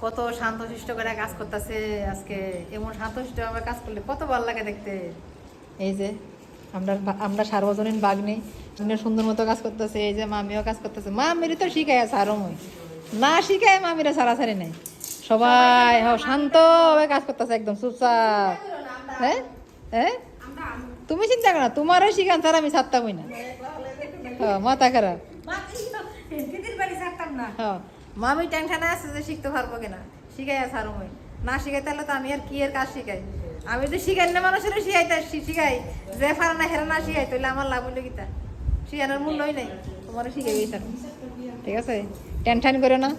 কত শান্তশিষ্ট করে কাজ করতেছে আজকে। এমন শান্তশিষ্ট ভাবে কাজ করলে কত ভালো লাগে দেখতে। এই যে আমরা আমরা সার্বজনীন বাগ্নি সুন্দর মতো কাজ করতেছে। এই যে মামিও কাজ করতেছে। মামিরই তো শিখাই আছে আরো মই না শিখায় মামিরা সারাসারি নাই। সবাই শান্ত ভাবে কাজ করতেছে একদম চুপচাপ। হ্যাঁ হ্যাঁ তুমি চিন্তা করো না, তোমারও শিখান স্যার আমি ছাড়তামই না। মাথা খারাপ। হ্যাঁ মামি টেনশনে আছে যে শিখতে পারবো কিনা, শিখাই আছে আরো মই না শিখাই তাহলে তো আমি আর কি এর কাজ শিখাই। আমি তো শিখাই না মানুষের শিখাই যে ফারা না হেরা না শিখাই তাহলে আমার লাভ হইলো গীতা শিখানোর মূল্যই নেই। তোমার শিখে গেছে ঠিক আছে, টেনশন করে না।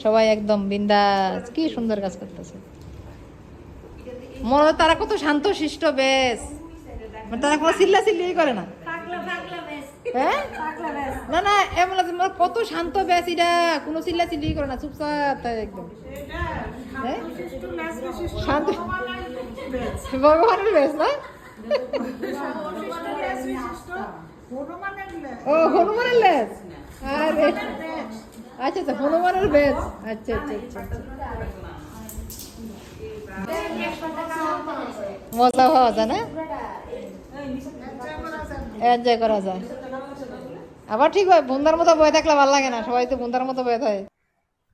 সবাই একদম বিন্দাস কি সুন্দর কাজ করতেছে। মনে তারা কত শান্ত শিষ্ট বেশ, তারা কোনো চিল্লা চিল্লি করে না। হ্যাঁ না না এমন কত শান্ত বেশ, এটা কোনো চিল্লা চিল্লি করে না, চুপচাপ তাই একদম। হ্যাঁ শান্ত ভগবানের বেশ না। ও হনুমানের লেজ। আরে আচ্ছা আচ্ছা হনুমানের বেশ। আচ্ছা আচ্ছা আচ্ছা মজা হওয়া যায় না, এনজয় করা যায়। আবার ঠিক হয় বন্ধার মতো বয়ে থাকলে ভালো লাগে না, সবাই তো বন্ধার মতো বয়ে থাকে।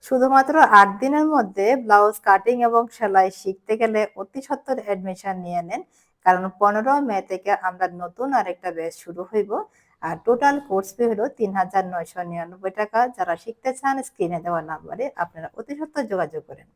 শুধুমাত্র 8 দিনের মধ্যে ব্লাউজ কাটিং এবং সেলাই শিখতে গেলে অতি সত্বর অ্যাডমিশন নিয়ে নেন, কারণ 15 মে থেকে আমরা নতুন আরেকটা ব্যাচ শুরু হইব। আর টোটাল কোর্স ফি হলো 3,999 টাকা। যারা শিখতে চান স্ক্রিনে দেওয়া নাম্বারে আপনারা অতি সত্বর যোগাযোগ করেন।